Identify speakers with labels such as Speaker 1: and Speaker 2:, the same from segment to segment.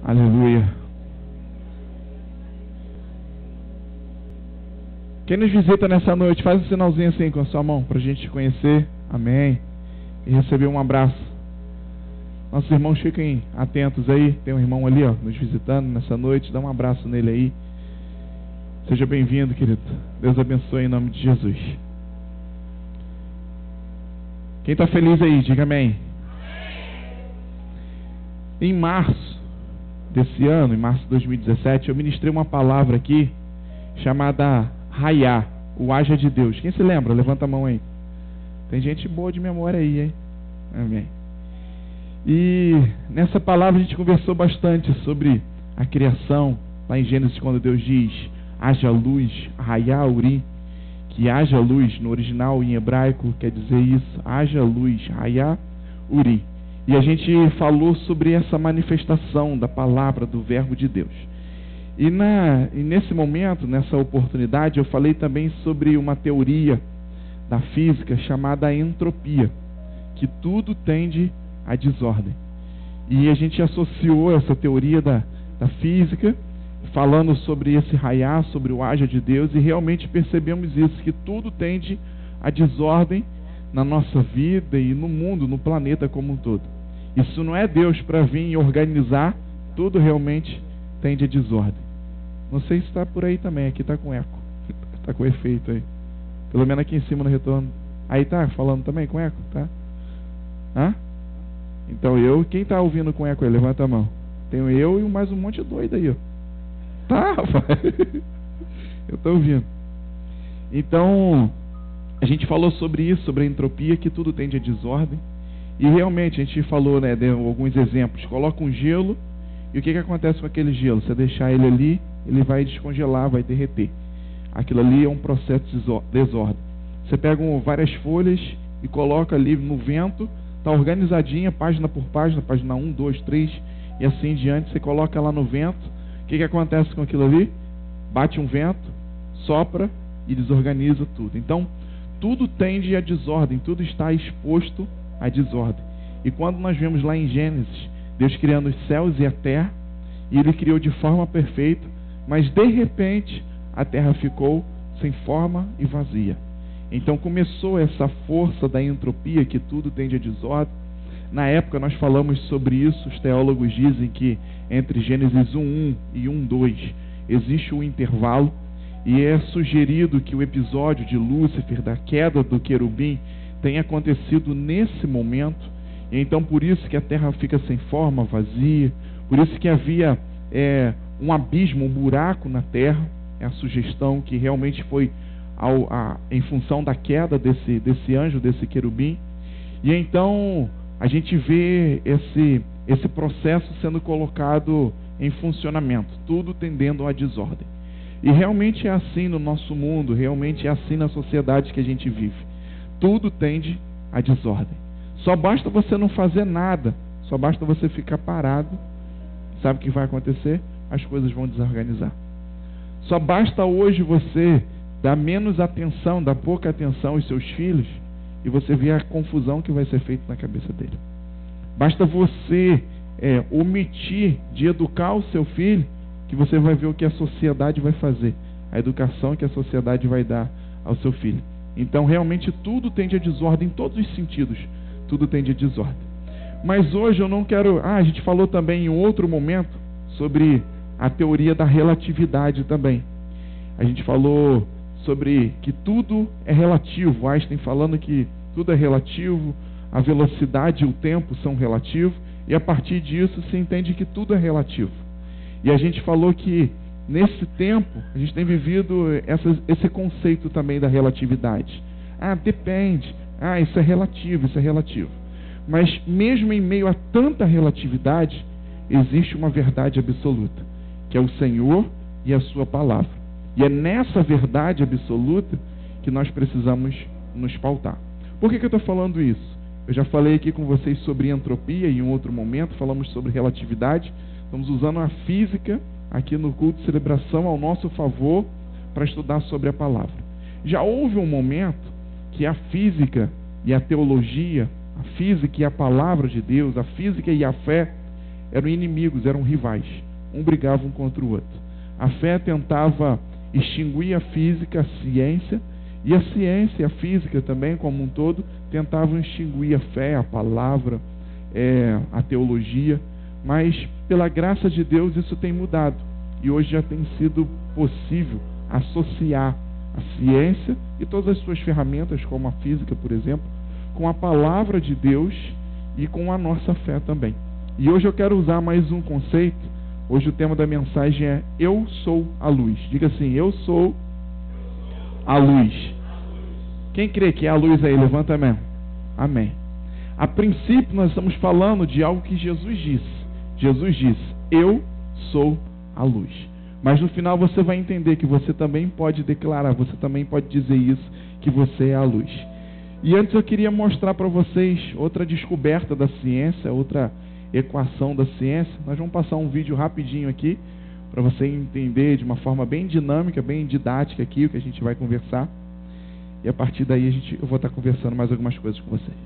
Speaker 1: Aleluia. Quem nos visita nessa noite, faz um sinalzinho assim com a sua mão, para a gente te conhecer. Amém. E receber um abraço. Nossos irmãos fiquem atentos aí. Tem um irmão ali, ó, nos visitando nessa noite. Dá um abraço nele aí. Seja bem-vindo, querido. Deus abençoe em nome de Jesus. Quem está feliz aí, diga amém. Em março desse ano, em março de 2017, eu ministrei uma palavra aqui chamada Raiá, o haja de Deus. Quem se lembra? Levanta a mão aí. Tem gente boa de memória aí, hein? Amém. E nessa palavra a gente conversou bastante sobre a criação, lá em Gênesis, quando Deus diz haja luz, Raiá, Urim, que haja luz no original em hebraico quer dizer isso, haja luz, Raiá, Urim. E a gente falou sobre essa manifestação da palavra, do verbo de Deus. E nesse momento, nessa oportunidade, eu falei também sobre uma teoria da física chamada entropia, que tudo tende à desordem. E a gente associou essa teoria da física, falando sobre esse raiar, sobre o haja de Deus, e realmente percebemos isso, que tudo tende à desordem na nossa vida e no mundo, no planeta como um todo. Isso não é Deus para vir e organizar, tudo realmente tende à desordem. Não sei se está por aí também, aqui está com eco, está com efeito aí. Pelo menos aqui em cima no retorno. Aí tá falando também com eco, tá? Hã? Então quem está ouvindo com eco aí, levanta a mão. Tenho eu e mais um monte de doido aí, ó. Tá, rapaz. Eu estou ouvindo. Então, a gente falou sobre isso, sobre a entropia, que tudo tende à desordem. E realmente, a gente falou, né, deu alguns exemplos. Coloca um gelo, e o que acontece com aquele gelo? Você deixar ele ali, ele vai descongelar, vai derreter. Aquilo ali é um processo de desordem. Você pega várias folhas e coloca ali no vento, está organizadinha, página por página, página 1, 2, 3, e assim em diante. Você coloca lá no vento, o que acontece com aquilo ali? Bate um vento, sopra e desorganiza tudo. Então, tudo tende à desordem, tudo está exposto à desordem. E quando nós vemos lá em Gênesis, Deus criando os céus e a terra, e Ele criou de forma perfeita, mas de repente a terra ficou sem forma e vazia. Então começou essa força da entropia, que tudo tende à desordem. Na época nós falamos sobre isso, os teólogos dizem que entre Gênesis 1:1 e 1:2 existe um intervalo, e é sugerido que o episódio de Lúcifer, da queda do querubim, tenha acontecido nesse momento. E então por isso que a terra fica sem forma, vazia, por isso que havia um abismo, um buraco na terra. É a sugestão que realmente foi em função da queda desse anjo, desse querubim. E então a gente vê esse processo sendo colocado em funcionamento, tudo tendendo à desordem. E realmente é assim no nosso mundo, realmente é assim na sociedade que a gente vive. Tudo tende à desordem. Só basta você não fazer nada, só basta você ficar parado. Sabe o que vai acontecer? As coisas vão desorganizar. Só basta hoje você dar menos atenção, dar pouca atenção aos seus filhos, e você vê a confusão que vai ser feita na cabeça dele. Basta você omitir de educar o seu filho, que você vai ver o que a sociedade vai fazer, a educação que a sociedade vai dar ao seu filho. Então realmente tudo tende à desordem em todos os sentidos, tudo tende à desordem. Mas hoje eu não quero... a gente falou também em outro momento sobre a teoria da relatividade também. A gente falou sobre que tudo é relativo, Einstein falando que tudo é relativo, a velocidade e o tempo são relativos, e a partir disso se entende que tudo é relativo. E a gente falou que nesse tempo a gente tem vivido esse conceito também da relatividade. Depende, isso é relativo, isso é relativo. Mas mesmo em meio a tanta relatividade, existe uma verdade absoluta, que é o Senhor e a sua palavra. E é nessa verdade absoluta que nós precisamos nos pautar. Por que eu estou falando isso? Eu já falei aqui com vocês sobre entropia em um outro momento, falamos sobre relatividade. Estamos usando a física aqui no culto de celebração ao nosso favor para estudar sobre a palavra. Já houve um momento que a física e a teologia, a física e a palavra de Deus, a física e a fé, eram inimigos, eram rivais. Um brigava um contra o outro. A fé tentava extinguir a física, a ciência, e a ciência e a física também, como um todo, tentavam extinguir a fé, a palavra, a teologia. Mas, pela graça de Deus, isso tem mudado. E hoje já tem sido possível associar a ciência e todas as suas ferramentas, como a física, por exemplo, com a palavra de Deus e com a nossa fé também. E hoje eu quero usar mais um conceito. Hoje o tema da mensagem é Eu sou a luz. Diga assim, eu sou a luz. Quem crê que é a luz aí? Levanta a mão. Amém. A princípio nós estamos falando de algo que Jesus disse. Jesus disse, eu sou a luz. Mas no final você vai entender que você também pode declarar, você também pode dizer isso, que você é a luz. E antes eu queria mostrar para vocês outra descoberta da ciência, outra equação da ciência. Nós vamos passar um vídeo rapidinho aqui, para você entender de uma forma bem dinâmica, bem didática aqui o que a gente vai conversar. E a partir daí eu vou estar conversando mais algumas coisas com vocês.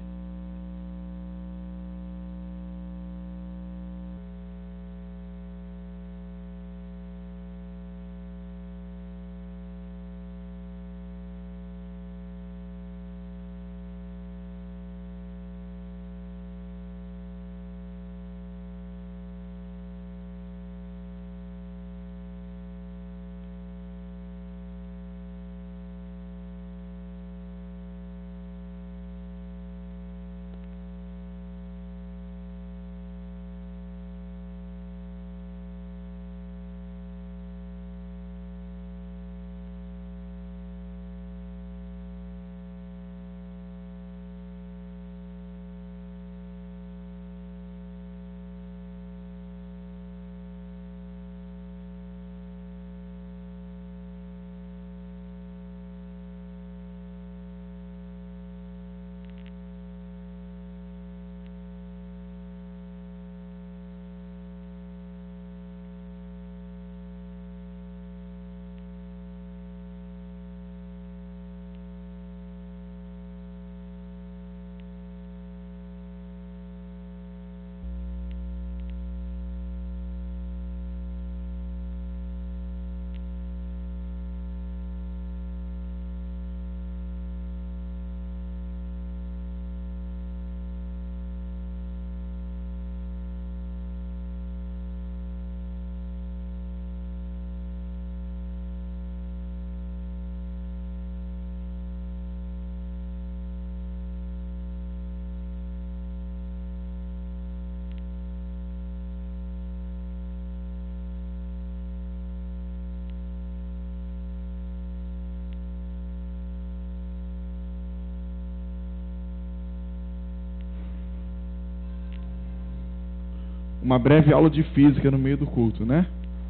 Speaker 1: Uma breve aula de física no meio do culto, né?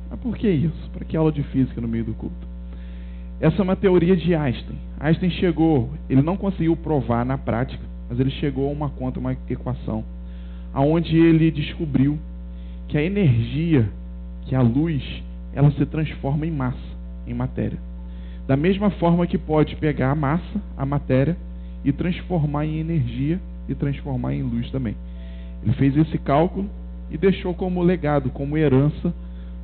Speaker 1: Mas por que isso? Para que aula de física no meio do culto? Essa é uma teoria de Einstein. Einstein chegou, ele não conseguiu provar na prática, mas ele chegou a uma conta, uma equação, aonde ele descobriu que a energia, que a luz, ela se transforma em massa, em matéria. Da mesma forma que pode pegar a massa, a matéria, e transformar em energia e transformar em luz também. Ele fez esse cálculo e deixou como legado, como herança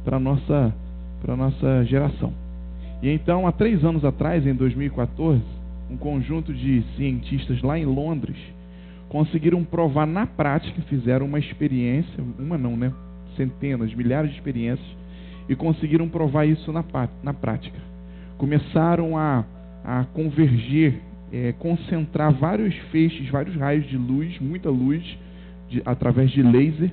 Speaker 1: para a nossa geração. E então, há 3 anos atrás, em 2014, um conjunto de cientistas lá em Londres conseguiram provar na prática, fizeram uma experiência, centenas, milhares de experiências, e conseguiram provar isso na prática. Começaram a converger, concentrar vários feixes, vários raios de luz, muita luz, através de laser.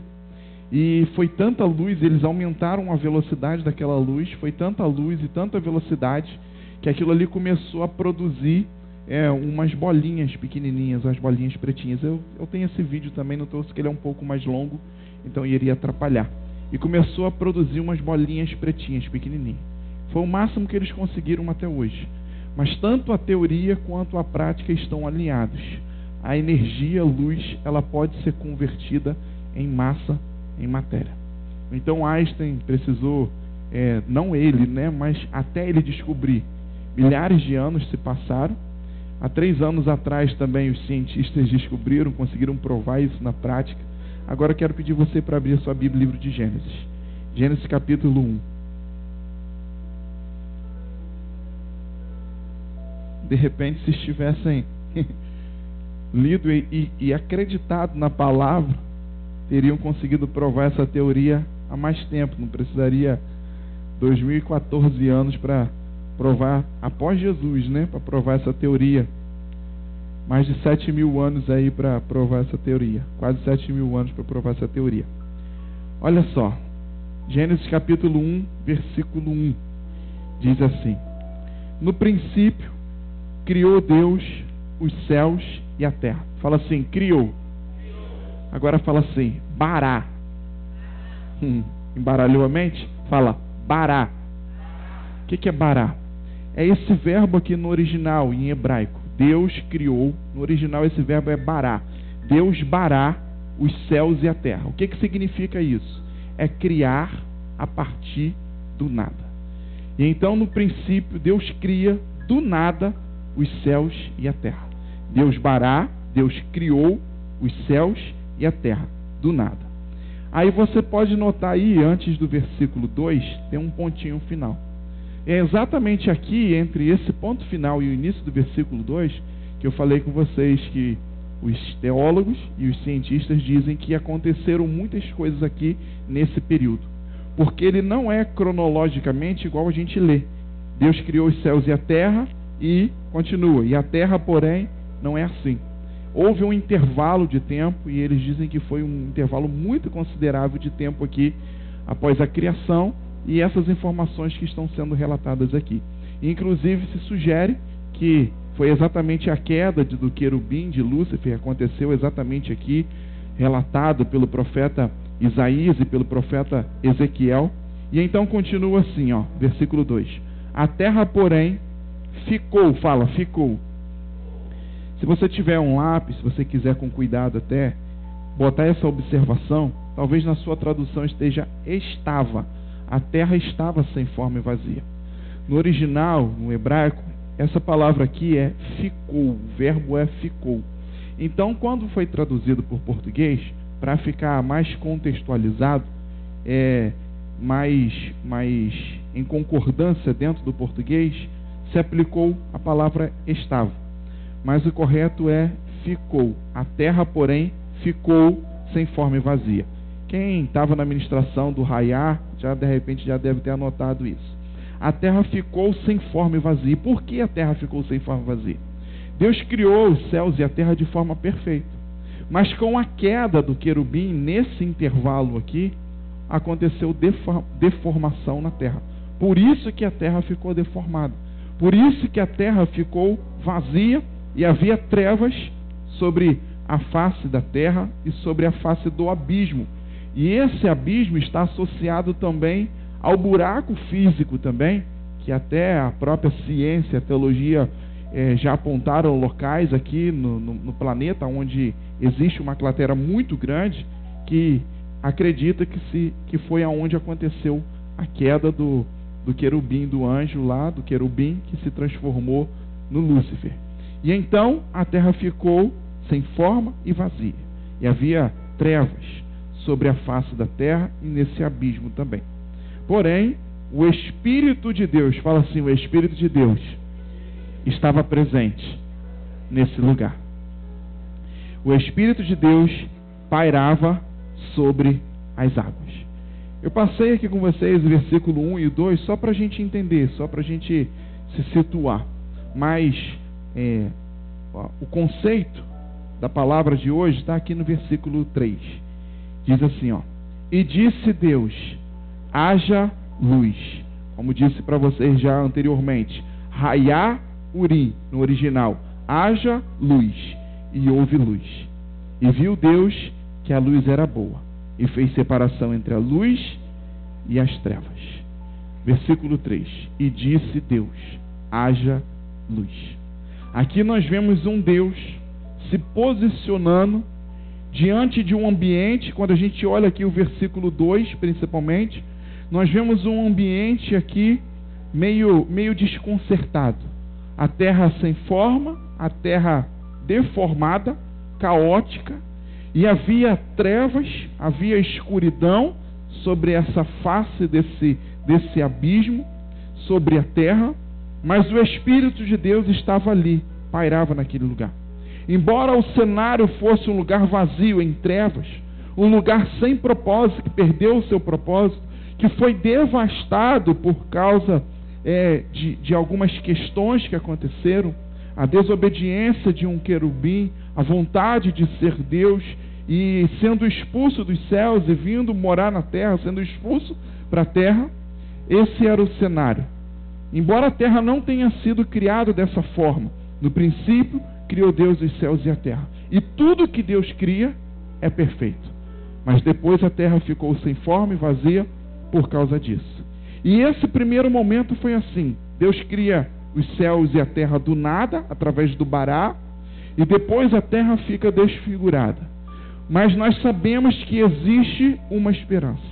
Speaker 1: E foi tanta luz, eles aumentaram a velocidade daquela luz, foi tanta luz e tanta velocidade, que aquilo ali começou a produzir umas bolinhas pequenininhas, umas bolinhas pretinhas. Eu tenho esse vídeo também, não trouxe, que ele é um pouco mais longo, então iria atrapalhar. E começou a produzir umas bolinhas pretinhas, pequenininhas. Foi o máximo que eles conseguiram até hoje. Mas tanto a teoria quanto a prática estão alinhados. A energia, a luz, ela pode ser convertida em massa, em matéria. Então Einstein precisou, não ele, mas até ele descobrir, milhares de anos se passaram. Há 3 anos atrás também os cientistas descobriram, conseguiram provar isso na prática. Agora eu quero pedir você para abrir a sua Bíblia, livro de Gênesis. Gênesis capítulo 1. De repente, se estivessem lido e acreditado na palavra, teriam conseguido provar essa teoria há mais tempo. Não precisaria 2014 anos para provar, após Jesus, né? Para provar essa teoria. Mais de 7.000 anos aí para provar essa teoria. Quase 7.000 anos para provar essa teoria. Olha só. Gênesis capítulo 1, versículo 1. Diz assim: no princípio, criou Deus os céus e a terra. Fala assim, criou. Agora fala assim, bará. Embaralhou a mente? Fala, bará. O que é bará? É esse verbo aqui no original, em hebraico. Deus criou, no original esse verbo é bará. Deus bará os céus e a terra. O que significa isso? É criar a partir do nada. E então, no princípio, Deus cria do nada os céus e a terra. Deus bará, Deus criou os céus e a terra, do nada. Aí você pode notar aí, antes do versículo 2, tem um pontinho final. É exatamente aqui, entre esse ponto final e o início do versículo 2, que eu falei com vocês que os teólogos e os cientistas dizem que aconteceram muitas coisas aqui nesse período. Porque ele não é cronologicamente igual a gente lê. Deus criou os céus e a terra e continua. E a terra, porém, não é assim. Houve um intervalo de tempo, e eles dizem que foi um intervalo muito considerável de tempo aqui, após a criação, e essas informações que estão sendo relatadas aqui. Inclusive, se sugere que foi exatamente a queda do querubim, de Lúcifer, aconteceu exatamente aqui, relatado pelo profeta Isaías e pelo profeta Ezequiel. E então continua assim, ó, versículo 2. A terra, porém, ficou, fala, ficou. Se você tiver um lápis, se você quiser com cuidado até botar essa observação, talvez na sua tradução esteja estava. A terra estava sem forma e vazia. No original, no hebraico, essa palavra aqui é ficou, o verbo é ficou. Então, quando foi traduzido por português, para ficar mais contextualizado, mais em concordância dentro do português, se aplicou a palavra estava. Mas o correto é ficou. A terra, porém, ficou sem forma e vazia. Quem estava na ministração do Raiá, de repente já deve ter anotado isso. A terra ficou sem forma e vazia. Por que a terra ficou sem forma e vazia? Deus criou os céus e a terra de forma perfeita. Mas com a queda do querubim, nesse intervalo aqui, aconteceu deformação na terra. Por isso que a terra ficou deformada. Por isso que a terra ficou vazia e havia trevas sobre a face da terra e sobre a face do abismo. E esse abismo está associado também ao buraco físico também, que até a própria ciência, a teologia já apontaram locais aqui no planeta onde existe uma cratera muito grande que acredita que foi aonde aconteceu a queda do querubim, do anjo lá, do querubim que se transformou no Lúcifer. E então a terra ficou sem forma e vazia. E havia trevas sobre a face da terra e nesse abismo também. Porém, o Espírito de Deus, fala assim, o Espírito de Deus estava presente nesse lugar. O Espírito de Deus pairava sobre as águas. Eu passei aqui com vocês o versículo 1 e 2 só para a gente entender, só para a gente se situar. Mas o conceito da palavra de hoje está aqui no versículo 3. Diz assim, ó: e disse Deus, haja luz. Como disse para vocês já anteriormente, Raiá Urim, no original, haja luz. E houve luz. E viu Deus que a luz era boa, e fez separação entre a luz e as trevas. Versículo 3. E disse Deus, haja luz. Aqui nós vemos um Deus se posicionando diante de um ambiente. Quando a gente olha aqui o versículo 2, principalmente, nós vemos um ambiente aqui meio desconcertado. A terra sem forma, a terra deformada, caótica. E havia trevas, havia escuridão sobre essa face desse abismo, sobre a terra, mas o Espírito de Deus estava ali, pairava naquele lugar. Embora o cenário fosse um lugar vazio, em trevas, um lugar sem propósito, que perdeu o seu propósito, que foi devastado por causa de algumas questões que aconteceram, a desobediência de um querubim, a vontade de ser Deus, e sendo expulso dos céus e vindo morar na terra, sendo expulso para a terra, esse era o cenário. Embora a terra não tenha sido criada dessa forma, no princípio criou Deus os céus e a terra. E tudo que Deus cria é perfeito. Mas depois a terra ficou sem forma e vazia por causa disso. E esse primeiro momento foi assim. Deus cria os céus e a terra do nada, através do Bará, e depois a terra fica desfigurada. Mas nós sabemos que existe uma esperança.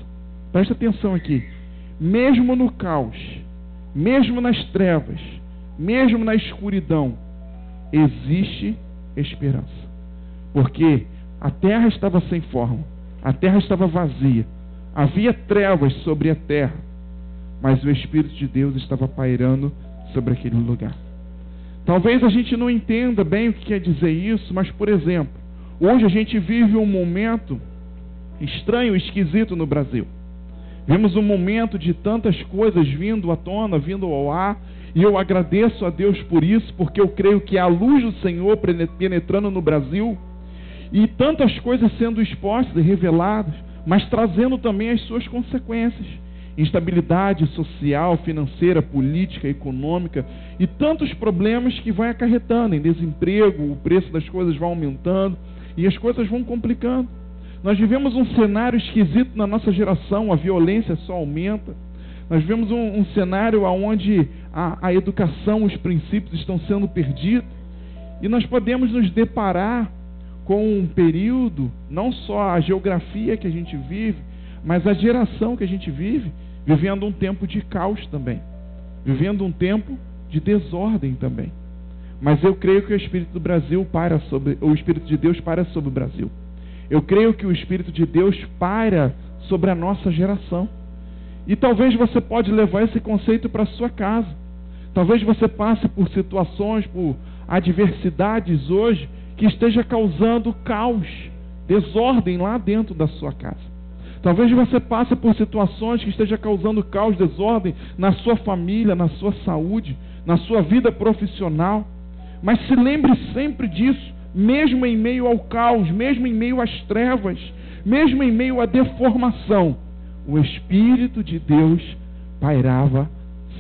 Speaker 1: Presta atenção aqui. Mesmo no caos, mesmo nas trevas, mesmo na escuridão, existe esperança. Porque a terra estava sem forma, a terra estava vazia, havia trevas sobre a terra, mas o Espírito de Deus estava pairando sobre aquele lugar. Talvez a gente não entenda bem o que quer dizer isso, mas, por exemplo, hoje a gente vive um momento estranho, esquisito no Brasil. Vemos um momento de tantas coisas vindo à tona, vindo ao ar, e eu agradeço a Deus por isso, porque eu creio que é a luz do Senhor penetrando no Brasil, e tantas coisas sendo expostas e reveladas, mas trazendo também as suas consequências. Instabilidade social, financeira, política, econômica, e tantos problemas que vai acarretando em desemprego, o preço das coisas vai aumentando, e as coisas vão complicando. Nós vivemos um cenário esquisito na nossa geração, a violência só aumenta. Nós vivemos um cenário onde a educação, os princípios estão sendo perdidos. E nós podemos nos deparar com um período, não só a geografia que a gente vive, mas a geração que a gente vive, vivendo um tempo de caos também. Vivendo um tempo de desordem também. Mas eu creio que o Espírito do Brasil paira sobre, o Espírito de Deus paira sobre o Brasil. Eu creio que o Espírito de Deus paira sobre a nossa geração. E talvez você pode levar esse conceito para a sua casa. Talvez você passe por situações, por adversidades hoje, que esteja causando caos, desordem lá dentro da sua casa. Talvez você passe por situações que esteja causando caos, desordem na sua família, na sua saúde, na sua vida profissional. Mas se lembre sempre disso. Mesmo em meio ao caos, mesmo em meio às trevas, mesmo em meio à deformação, o Espírito de Deus pairava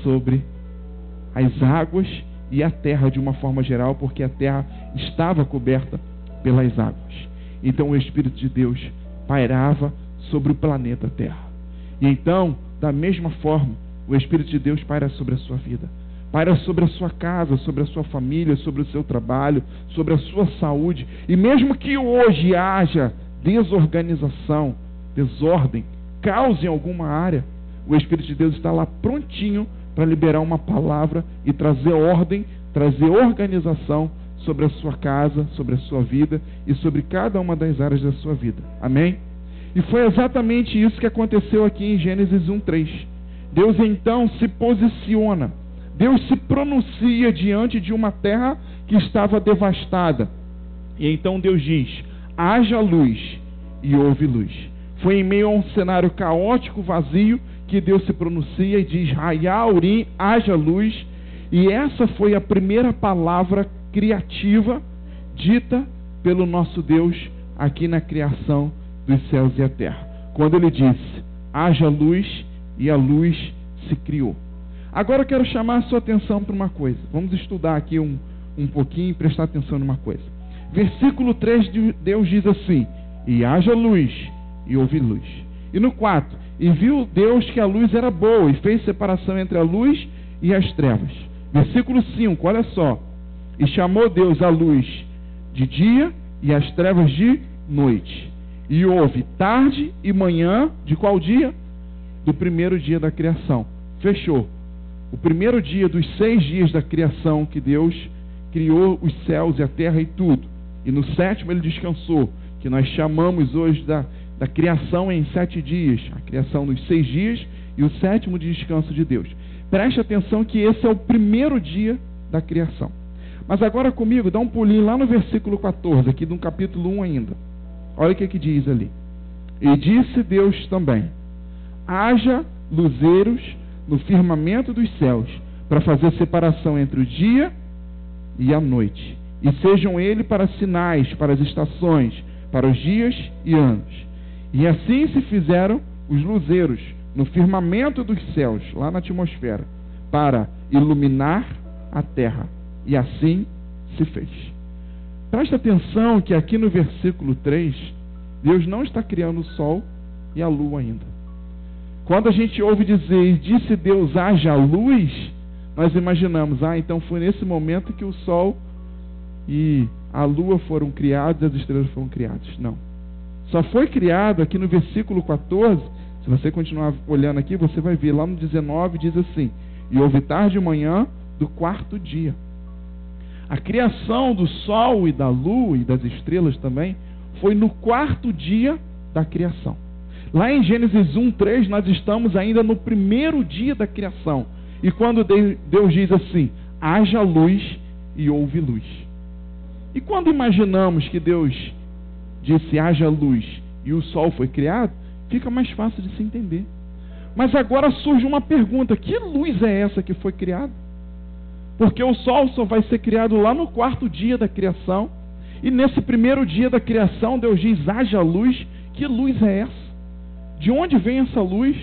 Speaker 1: sobre as águas e a terra de uma forma geral, porque a terra estava coberta pelas águas. Então o Espírito de Deus pairava sobre o planeta Terra. E então, da mesma forma, o Espírito de Deus paira sobre a sua vida. Paira sobre a sua casa, sobre a sua família, sobre o seu trabalho, sobre a sua saúde. E mesmo que hoje haja desorganização, desordem, caos em alguma área, o Espírito de Deus está lá prontinho para liberar uma palavra e trazer ordem, trazer organização sobre a sua casa, sobre a sua vida e sobre cada uma das áreas da sua vida. Amém? E foi exatamente isso que aconteceu aqui em Gênesis 1:3. Deus então se posiciona. Deus se pronuncia diante de uma terra que estava devastada. E então Deus diz: haja luz, e houve luz. Foi em meio a um cenário caótico, vazio, que Deus se pronuncia e diz: Raiá Urim, haja luz. E essa foi a primeira palavra criativa dita pelo nosso Deus aqui na criação dos céus e a terra. Quando ele disse: haja luz, e a luz se criou. Agora eu quero chamar a sua atenção para uma coisa. Vamos estudar aqui um pouquinho e prestar atenção numa coisa. Versículo 3, Deus diz assim: e haja luz, e houve luz. E no 4, e viu Deus que a luz era boa, e fez separação entre a luz e as trevas. Versículo 5, olha só: e chamou Deus a luz de dia e as trevas de noite. E houve tarde e manhã, de qual dia? Do primeiro dia da criação. Fechou. O primeiro dia dos 6 dias da criação, que Deus criou os céus e a terra e tudo. E no 7º ele descansou, que nós chamamos hoje da criação em 7 dias, a criação dos 6 dias e o 7º de descanso de Deus. Preste atenção que esse é o primeiro dia da criação. Mas agora comigo, dá um pulinho lá no versículo 14, aqui do capítulo 1 ainda. Olha o que diz ali. E disse Deus também: haja luzeiros no firmamento dos céus, para fazer separação entre o dia e a noite, e sejam ele para sinais, para as estações, para os dias e anos. E assim se fizeram os luzeiros no firmamento dos céus, lá na atmosfera, para iluminar a terra. E assim se fez. Presta atenção que aqui no versículo 3, Deus não está criando o sol e a lua ainda. Quando a gente ouve dizer, disse Deus, haja luz, nós imaginamos, então foi nesse momento que o sol e a lua foram criados e as estrelas foram criadas. Não. Só foi criado aqui no versículo 14, se você continuar olhando aqui, você vai ver, lá no 19 diz assim: e houve tarde e manhã do 4º dia. A criação do sol e da lua e das estrelas também foi no 4º dia da criação. Lá em Gênesis 1:3 nós estamos ainda no primeiro dia da criação. E quando Deus diz assim: haja luz, e houve luz. E quando imaginamos que Deus disse haja luz e o sol foi criado, fica mais fácil de se entender. Mas agora surge uma pergunta: que luz é essa que foi criada? Porque o sol só vai ser criado lá no 4º dia da criação. E nesse primeiro dia da criação, Deus diz: haja luz. Que luz é essa? De onde vem essa luz?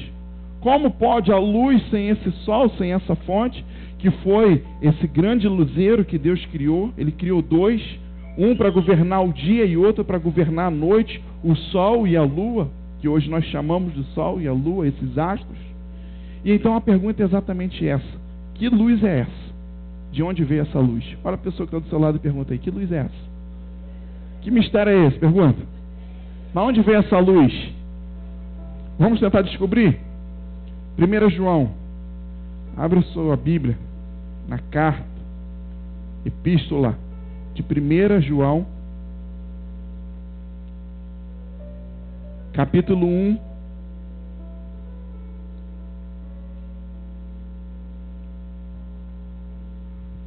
Speaker 1: Como pode a luz sem esse sol, sem essa fonte, que foi esse grande luzeiro que Deus criou? Ele criou 2, um para governar o dia e outro para governar a noite, o sol e a lua, que hoje nós chamamos de sol e a lua, esses astros. E então a pergunta é exatamente essa: que luz é essa? De onde veio essa luz? Olha a pessoa que está do seu lado e pergunta aí: que luz é essa? Que mistério é esse? Pergunta. Mas onde veio essa luz? Vamos tentar descobrir? 1 João. Abre a sua Bíblia na carta, epístola de 1 João, capítulo 1.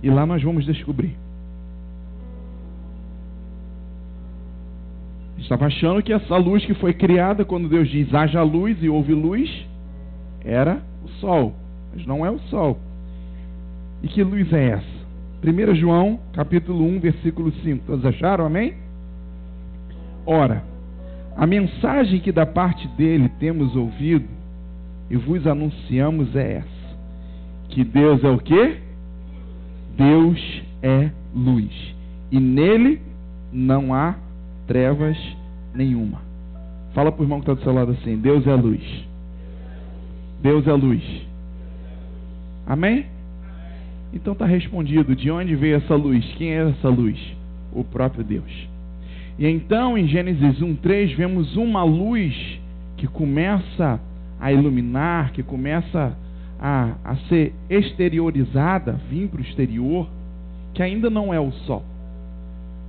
Speaker 1: E lá nós vamos descobrir. Estava achando que essa luz que foi criada quando Deus diz haja luz e houve luz, era o sol. Mas não é o sol. E que luz é essa? 1 João, capítulo 1, versículo 5. Todos acharam? Amém? Ora, a mensagem que da parte dele temos ouvido e vos anunciamos é essa: que Deus é o quê? Deus é luz, e nele não há trevas nenhuma. Fala para o irmão que está do seu lado assim: Deus é luz. Deus é luz. Amém? Então está respondido. De onde veio essa luz? Quem é essa luz? O próprio Deus. E então em Gênesis 1:3 vemos uma luz que começa a iluminar, que começa a ser exteriorizada, vir para o exterior, que ainda não é o sol.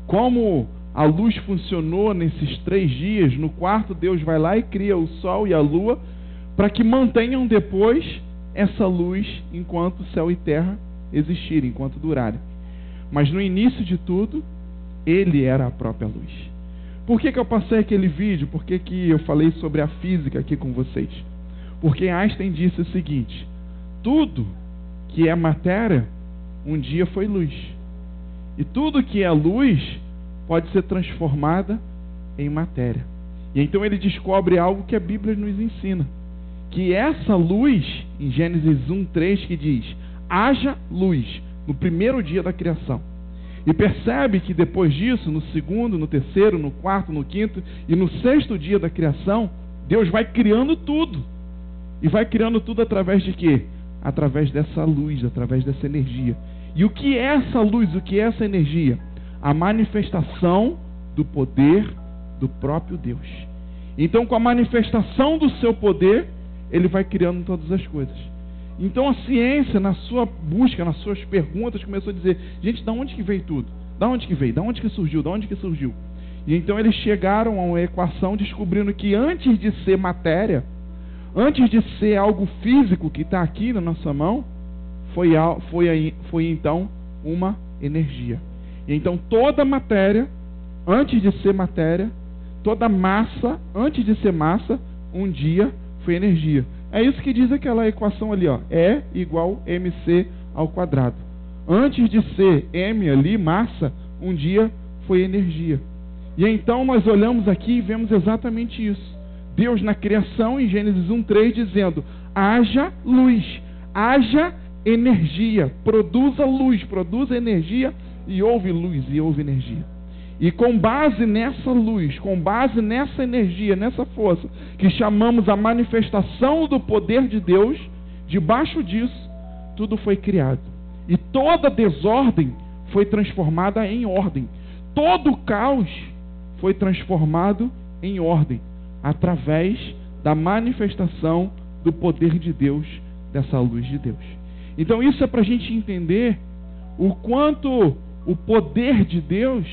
Speaker 1: Como a luz funcionou nesses 3 dias, no 4º Deus vai lá e cria o sol e a lua para que mantenham depois essa luz enquanto céu e terra existirem, enquanto durarem. Mas no início de tudo, ele era a própria luz. Por que eu passei aquele vídeo? Por que eu falei sobre a física aqui com vocês? Porque Einstein disse o seguinte: tudo que é matéria, um dia foi luz. E tudo que é luz pode ser transformada em matéria. E então ele descobre algo que a Bíblia nos ensina, que essa luz, em Gênesis 1:3, que diz haja luz, no primeiro dia da criação. E percebe que depois disso, no 2º, no 3º, no 4º, no 5º e no 6º dia da criação, Deus vai criando tudo. E vai criando tudo através de quê? Através dessa luz, através dessa energia. E o que é essa luz? O que é essa energia? A manifestação do poder do próprio Deus. Então, com a manifestação do seu poder, ele vai criando todas as coisas. Então a ciência, na sua busca, nas suas perguntas, começou a dizer: gente, da onde que veio tudo? Da onde que veio? Da onde que surgiu? Da onde que surgiu? E então eles chegaram a uma equação descobrindo que antes de ser matéria, antes de ser algo físico que está aqui na nossa mão, foi então uma energia. E então toda matéria, antes de ser matéria, toda massa, antes de ser massa, um dia foi energia. É isso que diz aquela equação ali, ó. E igual mc ao quadrado. Antes de ser m ali, massa, um dia foi energia. E então nós olhamos aqui e vemos exatamente isso. Deus na criação, em Gênesis 1:3, dizendo: haja luz, haja energia, produza luz, produza energia, e houve luz, e houve energia. E com base nessa luz, com base nessa energia, nessa força, que chamamos a manifestação do poder de Deus, debaixo disso, tudo foi criado. E toda desordem foi transformada em ordem. Todo o caos foi transformado em ordem, através da manifestação do poder de Deus, dessa luz de Deus. Então isso é para a gente entender o quanto o poder de Deus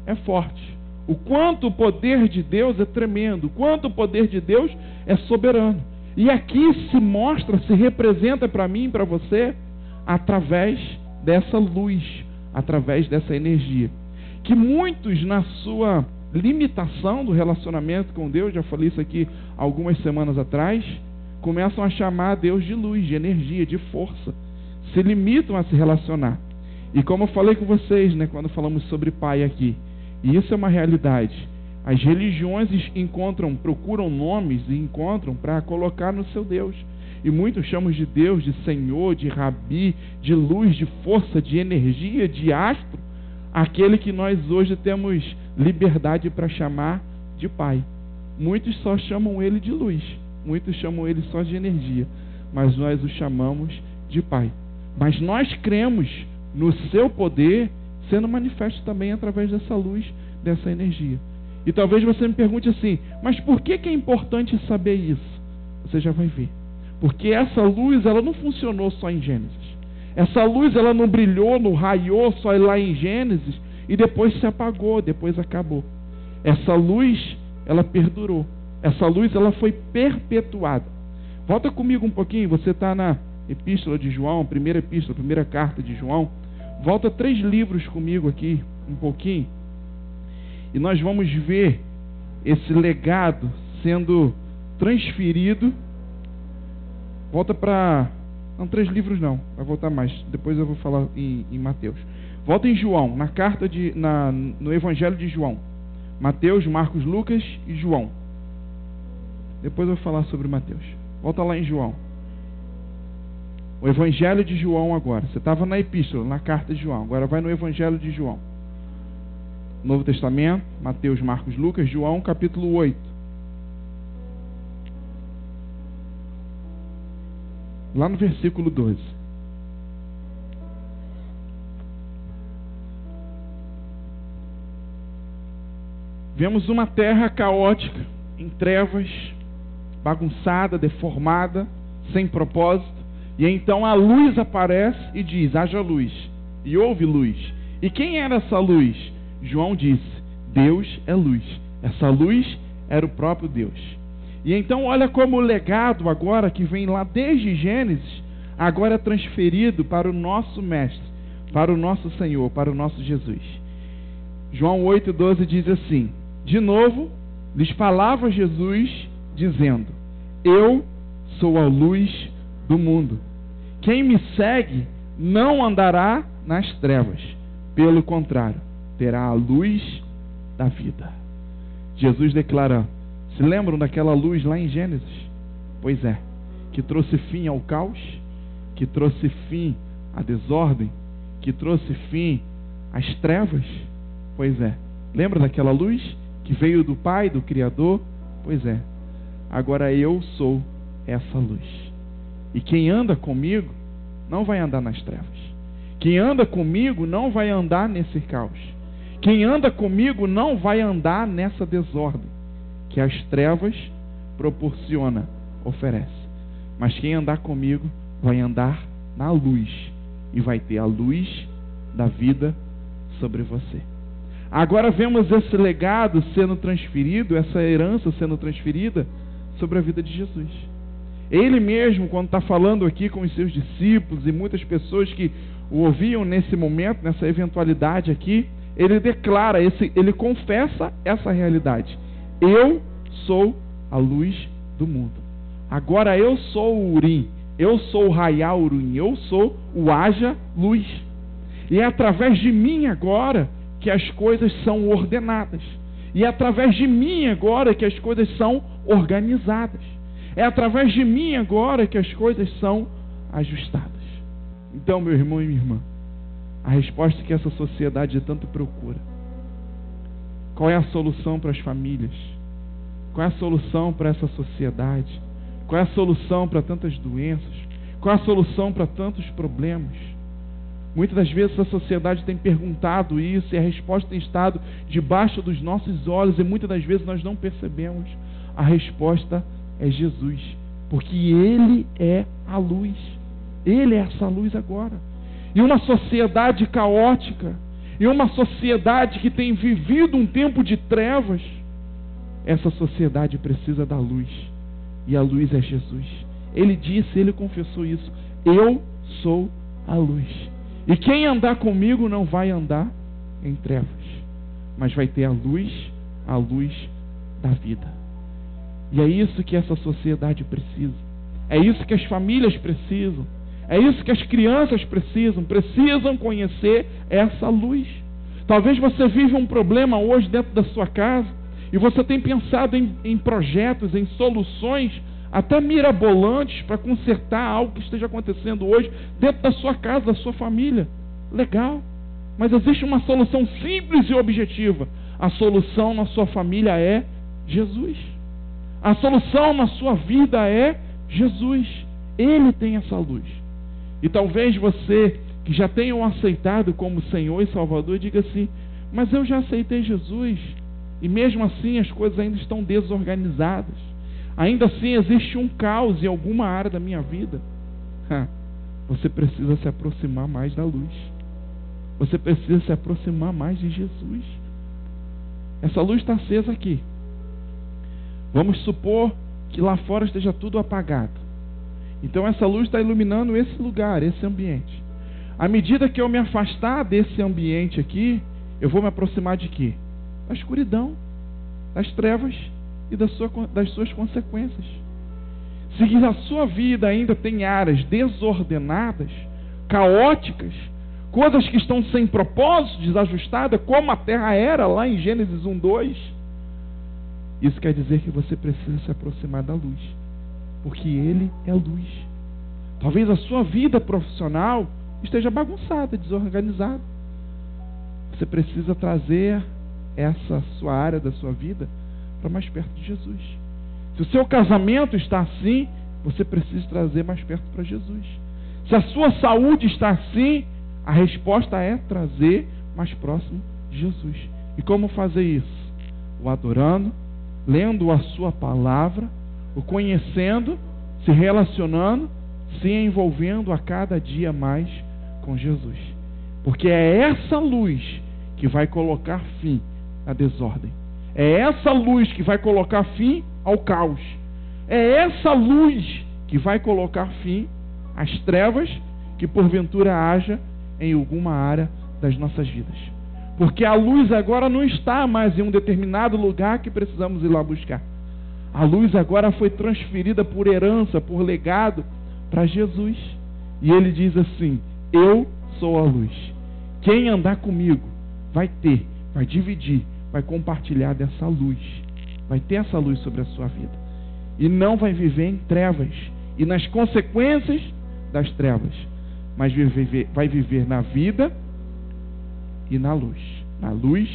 Speaker 1: é forte, o quanto o poder de Deus é tremendo, o quanto o poder de Deus é soberano. E aqui se mostra, se representa para mim e para você, através dessa luz, através dessa energia. Que muitos, na sua limitação do relacionamento com Deus, já falei isso aqui algumas semanas atrás, começam a chamar Deus de luz, de energia, de força. Se limitam a se relacionar. E como eu falei com vocês, né, quando falamos sobre Pai aqui, e isso é uma realidade. As religiões procuram nomes e encontram para colocar no seu Deus. E muitos chamam de Deus, de Senhor, de Rabi, de luz, de força, de energia, de astro, aquele que nós hoje temos liberdade para chamar de Pai. Muitos só chamam Ele de luz, muitos chamam Ele só de energia, mas nós o chamamos de Pai. Mas nós cremos no seu poder sendo manifesto também através dessa luz, dessa energia. E talvez você me pergunte assim, mas por que é importante saber isso? Você já vai ver. Porque essa luz, ela não funcionou só em Gênesis. Essa luz, ela não brilhou, não raiou só lá em Gênesis e depois se apagou, depois acabou. Essa luz, ela perdurou. Essa luz, ela foi perpetuada. Volta comigo um pouquinho, você está na Epístola de João, primeira carta de João. Volta 3 livros comigo aqui, um pouquinho. E nós vamos ver esse legado sendo transferido. Volta para... Não, 3 livros não, vai voltar mais. Depois eu vou falar em Mateus. Volta em João, no Evangelho de João. Mateus, Marcos, Lucas e João. Depois eu vou falar sobre Mateus. Volta lá em João. O Evangelho de João agora. Você estava na Epístola, na carta de João. Agora vai no Evangelho de João. Novo Testamento, Mateus, Marcos, Lucas, João, capítulo 8. Lá no versículo 12. Vemos uma terra caótica, em trevas, bagunçada, deformada, sem propósito. E então a luz aparece e diz, haja luz. E houve luz. E quem era essa luz? João disse, Deus é luz. Essa luz era o próprio Deus. E então olha como o legado agora, que vem lá desde Gênesis, agora é transferido para o nosso Mestre, para o nosso Senhor, para o nosso Jesus. João 8,12 diz assim, de novo, lhes falava Jesus, dizendo, eu sou a luz do mundo. Quem me segue não andará nas trevas, pelo contrário, terá a luz da vida. Jesus declara, se lembram daquela luz lá em Gênesis? Pois é, que trouxe fim ao caos, que trouxe fim à desordem, que trouxe fim às trevas? Pois é, lembra daquela luz que veio do Pai, do Criador? Pois é, agora eu sou essa luz. E quem anda comigo não vai andar nas trevas. Quem anda comigo não vai andar nesse caos. Quem anda comigo não vai andar nessa desordem que as trevas proporciona, oferece. Mas quem andar comigo vai andar na luz e vai ter a luz da vida sobre você. Agora vemos esse legado sendo transferido, essa herança sendo transferida sobre a vida de Jesus. Ele mesmo, quando está falando aqui com os seus discípulos e muitas pessoas que o ouviam nesse momento, nessa eventualidade aqui, ele declara, ele confessa essa realidade. Eu sou a luz do mundo. Agora eu sou o Urim, eu sou o Raiá Urim, eu sou o Haja Luz. E é através de mim agora que as coisas são ordenadas. E é através de mim agora que as coisas são organizadas. É através de mim agora que as coisas são ajustadas. Então, meu irmão e minha irmã, a resposta que essa sociedade tanto procura. Qual é a solução para as famílias? Qual é a solução para essa sociedade? Qual é a solução para tantas doenças? Qual é a solução para tantos problemas? Muitas das vezes a sociedade tem perguntado isso e a resposta tem estado debaixo dos nossos olhos e muitas das vezes nós não percebemos. A resposta é Jesus, porque Ele é a luz. Ele é essa luz agora. E uma sociedade caótica, e uma sociedade que tem vivido um tempo de trevas, essa sociedade precisa da luz. E a luz é Jesus. Ele disse, ele confessou isso: eu sou a luz. E quem andar comigo não vai andar em trevas, mas vai ter a luz da vida. E é isso que essa sociedade precisa. É isso que as famílias precisam. É isso que as crianças precisam conhecer essa luz. Talvez você viva um problema hoje dentro da sua casa e você tem pensado em projetos, em soluções até mirabolantes para consertar algo que esteja acontecendo hoje dentro da sua casa, da sua família. Legal. Mas existe uma solução simples e objetiva. A solução na sua família é Jesus. A solução na sua vida é Jesus. Ele tem essa luz. E talvez você que já tenha o aceitado como Senhor e Salvador diga assim: mas eu já aceitei Jesus e mesmo assim as coisas ainda estão desorganizadas. Ainda assim existe um caos em alguma área da minha vida. Você precisa se aproximar mais da luz. Você precisa se aproximar mais de Jesus. Essa luz está acesa aqui. Vamos supor que lá fora esteja tudo apagado. Então essa luz está iluminando esse lugar, esse ambiente. À medida que eu me afastar desse ambiente aqui, eu vou me aproximar de quê? Da escuridão, das trevas e das suas consequências. Se a sua vida ainda tem áreas desordenadas, caóticas, coisas que estão sem propósito, desajustadas, como a terra era lá em Gênesis 1:2, isso quer dizer que você precisa se aproximar da luz, porque Ele é luz. Talvez a sua vida profissional esteja bagunçada, desorganizada. Você precisa trazer essa sua área da sua vida para mais perto de Jesus. Se o seu casamento está assim, você precisa trazer mais perto para Jesus. Se a sua saúde está assim, a resposta é trazer mais próximo de Jesus. E como fazer isso? O adorando, lendo a sua palavra, o conhecendo, se relacionando, se envolvendo a cada dia mais com Jesus. Porque é essa luz que vai colocar fim à desordem. É essa luz que vai colocar fim ao caos. É essa luz que vai colocar fim às trevas que porventura haja em alguma área das nossas vidas. Porque a luz agora não está mais em um determinado lugar que precisamos ir lá buscar. A luz agora foi transferida por herança, por legado, para Jesus. E ele diz assim: eu sou a luz. Quem andar comigo vai dividir, vai compartilhar dessa luz. Vai ter essa luz sobre a sua vida. E não vai viver em trevas e nas consequências das trevas, mas vai viver na vida e na luz. Na luz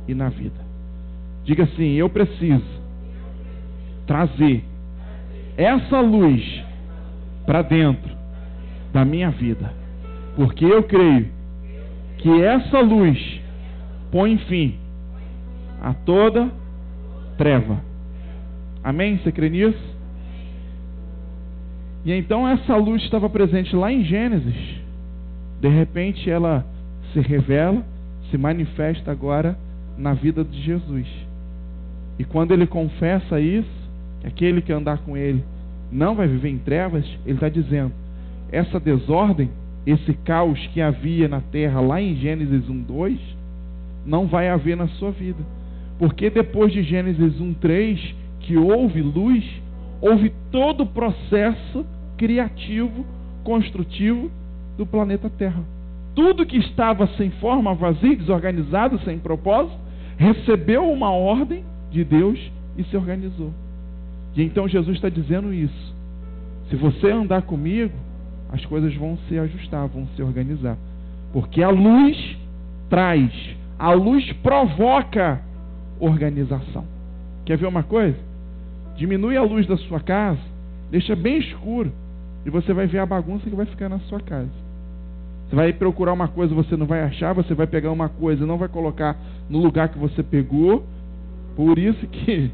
Speaker 1: e na vida. Diga assim: eu preciso trazer essa luz para dentro da minha vida, porque eu creio que essa luz põe fim a toda treva. Amém? Você crê nisso? E então essa luz estava presente lá em Gênesis. De repente ela se revela, se manifesta agora na vida de Jesus. E quando ele confessa isso, que aquele que andar com ele não vai viver em trevas, ele está dizendo, essa desordem, esse caos que havia na terra lá em Gênesis 1:2, não vai haver na sua vida. Porque depois de Gênesis 1:3, que houve luz, houve todo o processo criativo, construtivo do planeta Terra. Tudo que estava sem forma, vazio, desorganizado, sem propósito, recebeu uma ordem de Deus e se organizou. E então Jesus está dizendo isso. Se você andar comigo, as coisas vão se ajustar, vão se organizar. Porque a luz traz, a luz provoca organização. Quer ver uma coisa? Diminui a luz da sua casa, deixa bem escuro, e você vai ver a bagunça que vai ficar na sua casa. Você vai procurar uma coisa, você não vai achar, você vai pegar uma coisa e não vai colocar no lugar que você pegou. Por isso que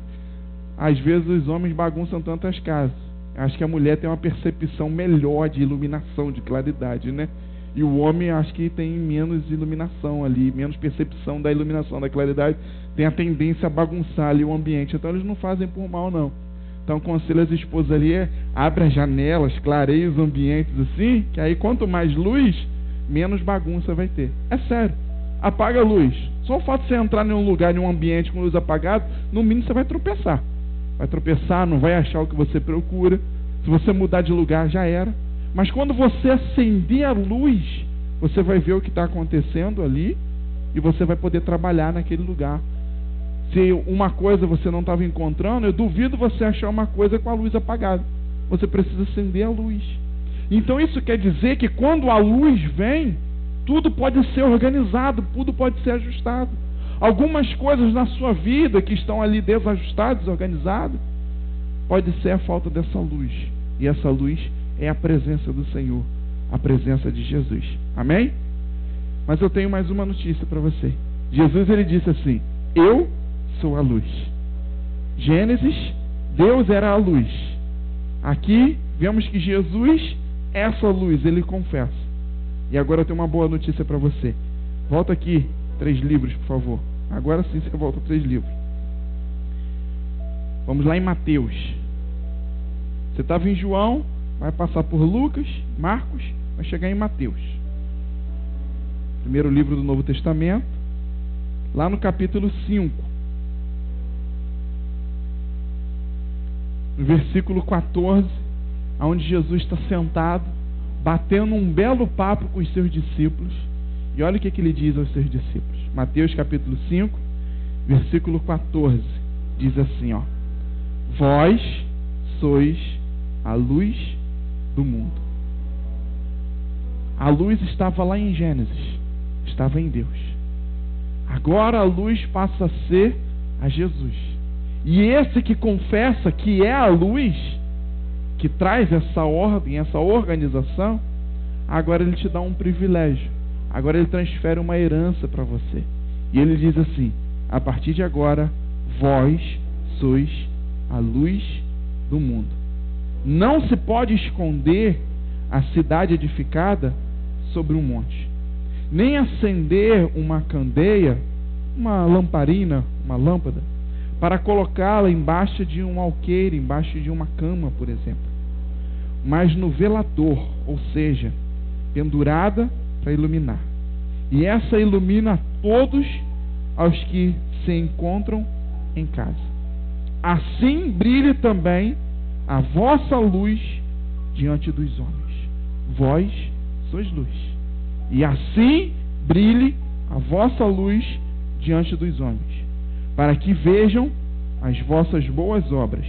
Speaker 1: às vezes os homens bagunçam tanto as casas. Acho que a mulher tem uma percepção melhor de iluminação, de claridade, né? E o homem acho que tem menos iluminação ali, menos percepção da iluminação, da claridade, tem a tendência a bagunçar ali o ambiente. Então eles não fazem por mal, não. Então aconselho as esposas ali, abre as janelas, clareia os ambientes assim, que aí quanto mais luz, menos bagunça vai ter. É sério. Apaga a luz. Só o fato de você entrar em um lugar, em um ambiente com luz apagada, no mínimo você vai tropeçar. Vai tropeçar, não vai achar o que você procura. Se você mudar de lugar, já era. Mas quando você acender a luz, você vai ver o que está acontecendo ali e você vai poder trabalhar naquele lugar. Se uma coisa você não estava encontrando, eu duvido você achar uma coisa com a luz apagada. Você precisa acender a luz. Então isso quer dizer que quando a luz vem, tudo pode ser organizado, tudo pode ser ajustado. Algumas coisas na sua vida que estão ali desajustadas, desorganizadas, pode ser a falta dessa luz. E essa luz é a presença do Senhor, a presença de Jesus. Amém? Mas eu tenho mais uma notícia para você. Jesus, ele disse assim, eu sou a luz. Gênesis, Deus era a luz. Aqui, vemos que Jesus é essa luz, ele confessa. E agora eu tenho uma boa notícia para você. Volta aqui, 3 livros, por favor. Agora sim você volta 3 livros. Vamos lá em Mateus. Você estava em João, vai passar por Lucas, Marcos, vai chegar em Mateus. Primeiro livro do Novo Testamento, lá no capítulo 5. No versículo 14, onde Jesus está sentado, batendo um belo papo com os seus discípulos. E olha o que ele diz aos seus discípulos. Mateus capítulo 5, versículo 14. Diz assim, ó. Vós sois a luz do mundo. A luz estava lá em Gênesis. Estava em Deus. Agora a luz passa a ser a Jesus. E esse que confessa que é a luz, que traz essa ordem, essa organização, agora ele te dá um privilégio. Agora ele transfere uma herança para você. E ele diz assim, a partir de agora, vós sois a luz do mundo. Não se pode esconder a cidade edificada sobre um monte. Nem acender uma candeia, uma lamparina, uma lâmpada, para colocá-la embaixo de um alqueire, embaixo de uma cama, por exemplo. Mas no velador, ou seja, pendurada para iluminar. E essa ilumina todos aos que se encontram em casa. Assim brilhe também a vossa luz diante dos homens. Vós sois luz. E assim brilhe a vossa luz diante dos homens, para que vejam as vossas boas obras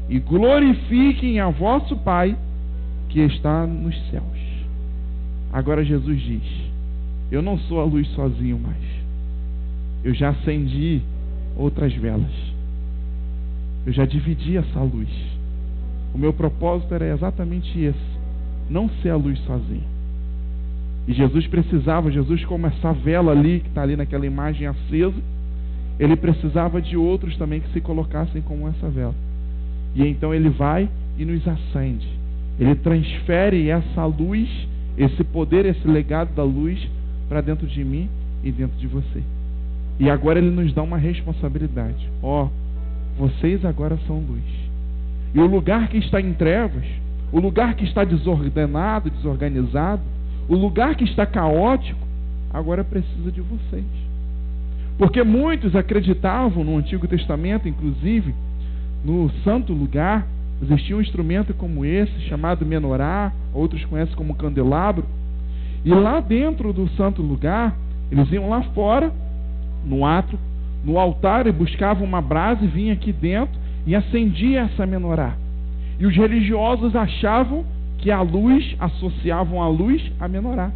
Speaker 1: e glorifiquem a vosso Pai que está nos céus. Agora Jesus diz, eu não sou a luz sozinho mais. Eu já acendi outras velas. Eu já dividi essa luz. O meu propósito era exatamente esse, não ser a luz sozinho. E Jesus como essa vela ali, que está ali naquela imagem acesa, ele precisava de outros também que se colocassem como essa vela. E então ele vai e nos acende. Ele transfere essa luz, esse poder, esse legado da luz para dentro de mim e dentro de você. E agora ele nos dá uma responsabilidade. Vocês agora são luz. E o lugar que está em trevas, o lugar que está desordenado, desorganizado, o lugar que está caótico, agora precisa de vocês. Porque muitos acreditavam no Antigo Testamento, inclusive, no santo lugar, existia um instrumento como esse, chamado menorá, outros conhecem como candelabro, e lá dentro do santo lugar, eles iam lá fora, no átrio, no altar, e buscavam uma brasa e vinham aqui dentro e acendia essa menorá. E os religiosos achavam que a luz, associavam a luz à menorá.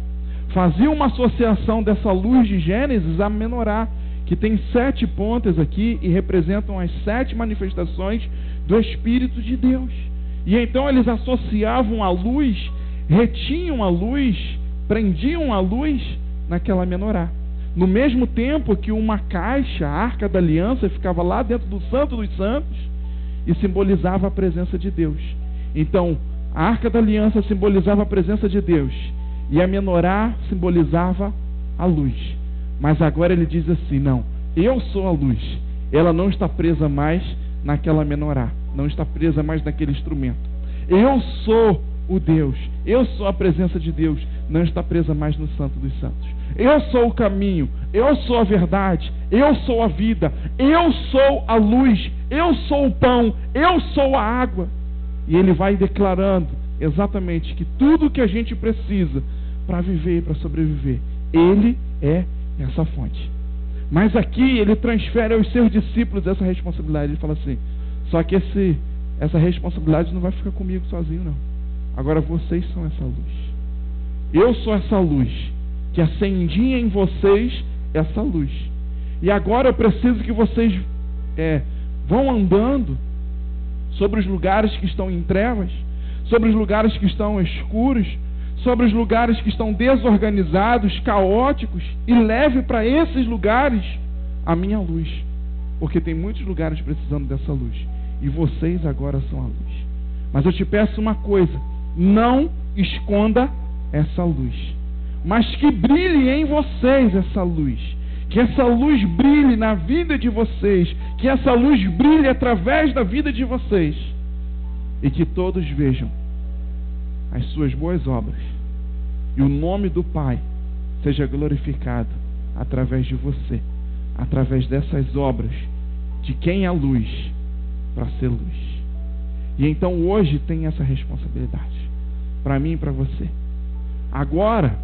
Speaker 1: Faziam uma associação dessa luz de Gênesis à menorá, que tem 7 pontas aqui e representam as 7 manifestações do Espírito de Deus. E então eles associavam a luz, retinham a luz, prendiam a luz naquela menorá. No mesmo tempo que uma caixa, a Arca da Aliança, ficava lá dentro do Santo dos Santos e simbolizava a presença de Deus. Então, a Arca da Aliança simbolizava a presença de Deus e a menorá simbolizava a luz. Mas agora ele diz assim: não, eu sou a luz. Ela não está presa mais naquela menorá, não está presa mais naquele instrumento. Eu sou o Deus, eu sou a presença de Deus, não está presa mais no Santo dos Santos. Eu sou o caminho, eu sou a verdade, eu sou a vida, eu sou a luz, eu sou o pão, eu sou a água. E ele vai declarando exatamente que tudo que a gente precisa para viver e para sobreviver, ele é essa fonte. Mas aqui ele transfere aos seus discípulos essa responsabilidade. Ele fala assim: só que essa responsabilidade não vai ficar comigo sozinho, não. Agora vocês são essa luz. Eu sou essa luz que acendia em vocês essa luz. E agora eu preciso que vocês vão andando sobre os lugares que estão em trevas, sobre os lugares que estão escuros, sobre os lugares que estão desorganizados, caóticos, e leve para esses lugares a minha luz. Porque tem muitos lugares precisando dessa luz. E vocês agora são a luz. Mas eu te peço uma coisa: não esconda essa luz, mas que brilhe em vocês essa luz. Que essa luz brilhe na vida de vocês, que essa luz brilhe através da vida de vocês, e que todos vejam as suas boas obras, e o nome do Pai seja glorificado através de você, através dessas obras, de quem é luz, para ser luz. E então hoje tem essa responsabilidade, para mim e para você. Agora,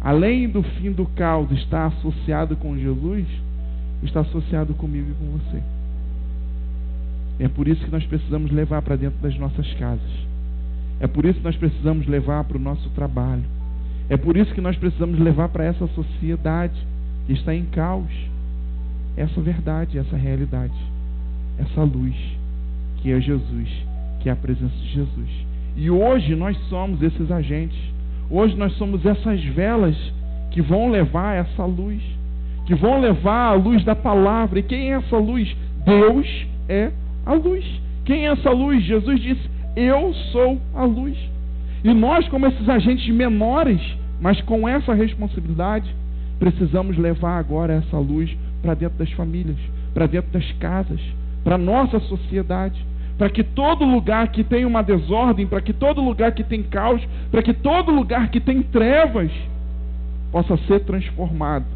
Speaker 1: além do fim do caos estar associado com Jesus, está associado comigo e com você. É por isso que nós precisamos levar para dentro das nossas casas. É por isso que nós precisamos levar para o nosso trabalho. É por isso que nós precisamos levar para essa sociedade que está em caos essa verdade, essa realidade, essa luz que é Jesus, que é a presença de Jesus. E hoje nós somos esses agentes. Hoje nós somos essas velas que vão levar essa luz, que vão levar a luz da palavra. E quem é essa luz? Deus é a luz. Quem é essa luz? Jesus disse: eu sou a luz. E nós, como esses agentes menores, mas com essa responsabilidade, precisamos levar agora essa luz para dentro das famílias, para dentro das casas, para a nossa sociedade, para que todo lugar que tem uma desordem, para que todo lugar que tem caos, para que todo lugar que tem trevas possa ser transformado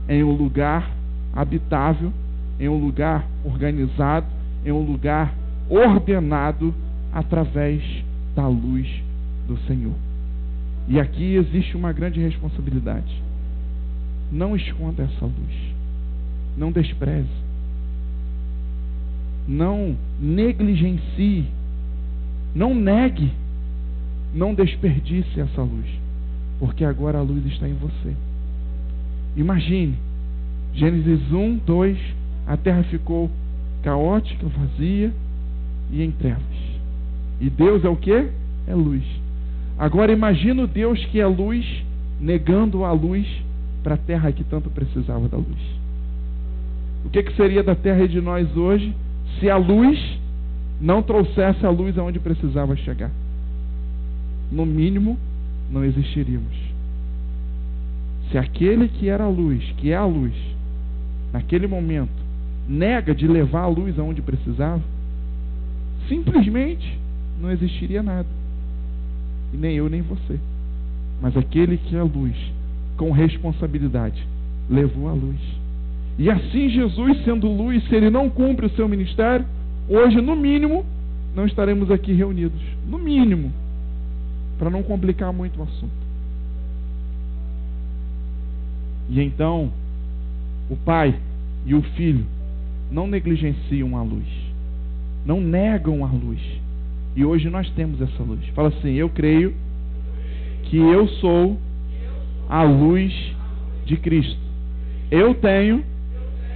Speaker 1: em um lugar habitável, em um lugar organizado, em um lugar ordenado através da luz do Senhor. E aqui existe uma grande responsabilidade. Não esconda essa luz. Não despreze. Não negligencie. Não negue. Não desperdice essa luz. Porque agora a luz está em você. Imagine. Gênesis 1, 2. A terra ficou caótica, vazia e em trevas. E Deus é o quê? É luz. Agora imagina o Deus que é luz, negando a luz para a terra que tanto precisava da luz. O que seria da terra e de nós hoje se a luz não trouxesse a luz aonde precisava chegar? No mínimo, não existiríamos. Se aquele que era a luz, que é a luz, naquele momento, nega de levar a luz aonde precisava, simplesmente não existiria nada. E nem eu, nem você. Mas aquele que é a luz, com responsabilidade, levou a luz. E assim Jesus, sendo luz, se ele não cumpre o seu ministério, hoje, no mínimo, não estaremos aqui reunidos. No mínimo. Para não complicar muito o assunto. E então, o Pai e o Filho não negligenciam a luz. Não negam a luz. E hoje nós temos essa luz. Fala assim: eu creio que eu sou a luz de Cristo. Eu tenho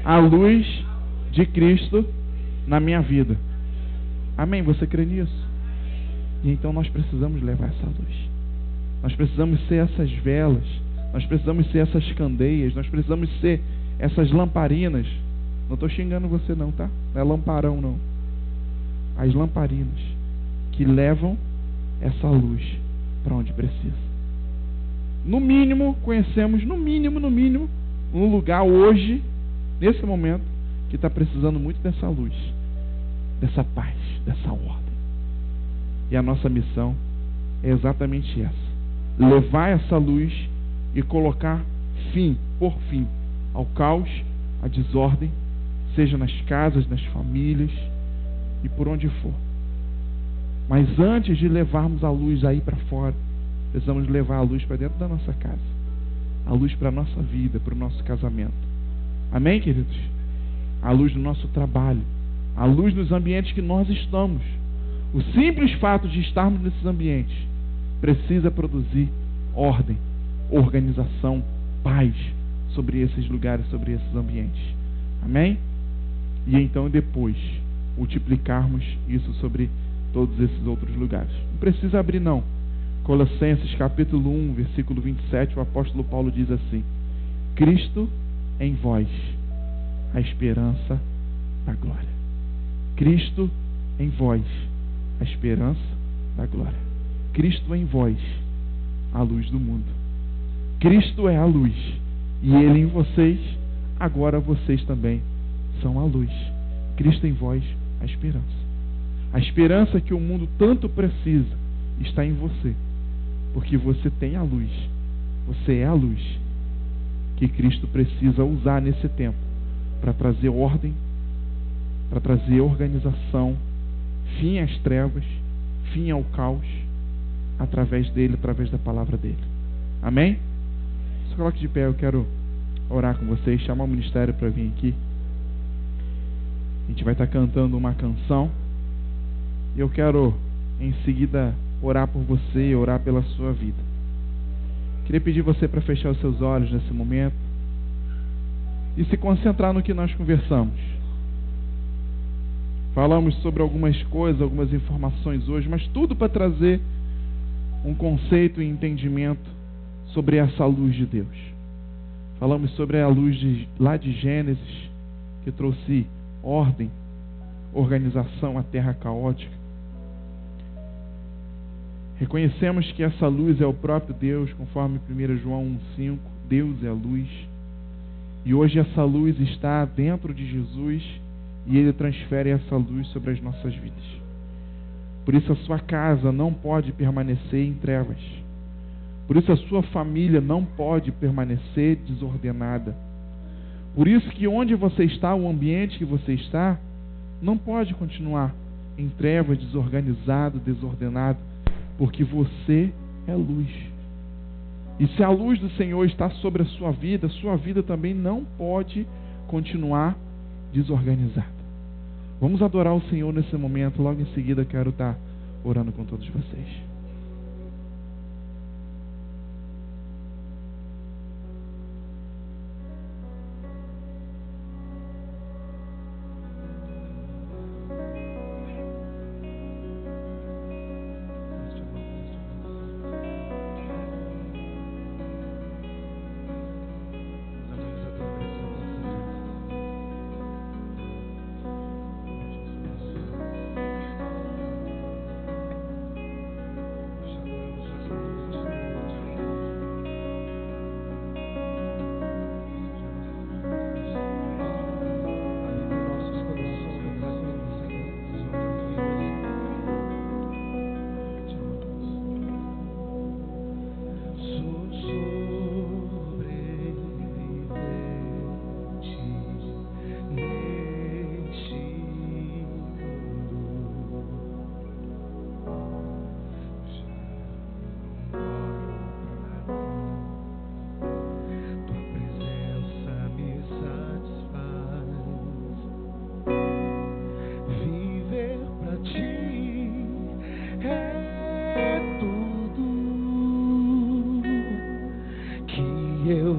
Speaker 1: a luz de Cristo na minha vida. Amém? Você crê nisso? E então nós precisamos levar essa luz. Nós precisamos ser essas velas. Nós precisamos ser essas candeias. Nós precisamos ser essas lamparinas. Não estou xingando você não, tá? Não é lamparão não. As lamparinas que levam essa luz para onde precisa. No mínimo, conhecemos, no mínimo, um lugar hoje, nesse momento, que está precisando muito dessa luz, dessa paz, dessa ordem. E a nossa missão é exatamente essa: levar essa luz e colocar por fim, ao caos, à desordem, seja nas casas, nas famílias e por onde for. Mas antes de levarmos a luz aí para fora, precisamos levar a luz para dentro da nossa casa, a luz para a nossa vida, para o nosso casamento. Amém, queridos? A luz do nosso trabalho, a luz nos ambientes que nós estamos. O simples fato de estarmos nesses ambientes precisa produzir ordem, organização, paz sobre esses lugares, sobre esses ambientes. Amém? E então depois multiplicarmos isso sobre todos esses outros lugares. Não precisa abrir não. Colossenses capítulo 1, versículo 27, o apóstolo Paulo diz assim: Cristo em vós, a esperança da glória. Cristo em vós, a esperança da glória. Cristo em vós, a luz do mundo. Cristo é a luz, e Ele em vocês, agora vocês também são a luz. Cristo em vós, a esperança. A esperança que o mundo tanto precisa está em você, porque você tem a luz. Você é a luz que Cristo precisa usar nesse tempo para trazer ordem, para trazer organização, fim às trevas, fim ao caos, através dele, através da palavra dele. Amém? Se coloque de pé, eu quero orar com vocês, chamar o ministério para vir aqui. A gente vai estar cantando uma canção. E eu quero, em seguida, orar por você e orar pela sua vida. Queria pedir você para fechar os seus olhos nesse momento e se concentrar no que nós conversamos. Falamos sobre algumas coisas, algumas informações hoje, mas tudo para trazer um conceito e entendimento sobre essa luz de Deus. Falamos sobre a luz lá de Gênesis, que trouxe ordem, organização à terra caótica. Reconhecemos que essa luz é o próprio Deus, conforme 1 João 1,5, Deus é a luz. E hoje essa luz está dentro de Jesus e Ele transfere essa luz sobre as nossas vidas. Por isso a sua casa não pode permanecer em trevas. Por isso a sua família não pode permanecer desordenada. Por isso que onde você está, o ambiente que você está, não pode continuar em trevas, desorganizado, desordenado, porque você é luz. E se a luz do Senhor está sobre a sua vida também não pode continuar desorganizada. Vamos adorar o Senhor nesse momento. Logo em seguida quero estar orando com todos vocês.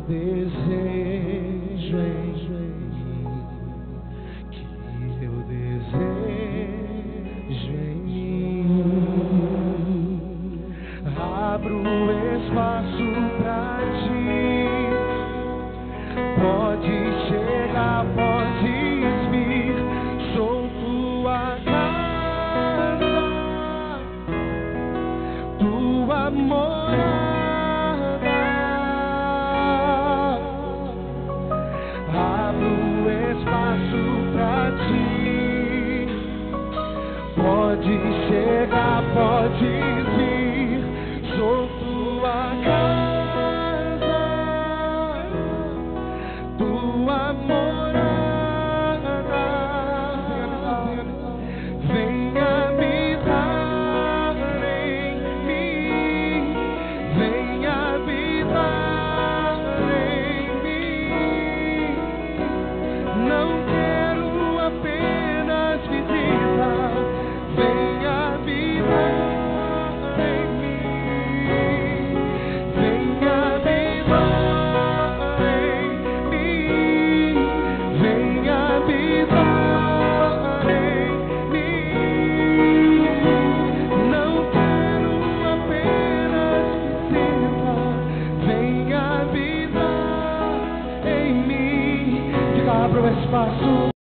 Speaker 2: desejo em mim, que eu desejo em mim. Abro espaço pra ti, pode chegar, podes vir, sou tua casa, tua morada. Abro espaço pra ti, pode chegar, podes vir, sou tua casa, tua morada. Venha habitar em mim, venha habitar em mim. Não quero apenas visita, venha habitar em mim, venha habitar em mim, venha habitar em mim. Não quero apenas visita, venha habitar em mim. Diga, abra o espaço.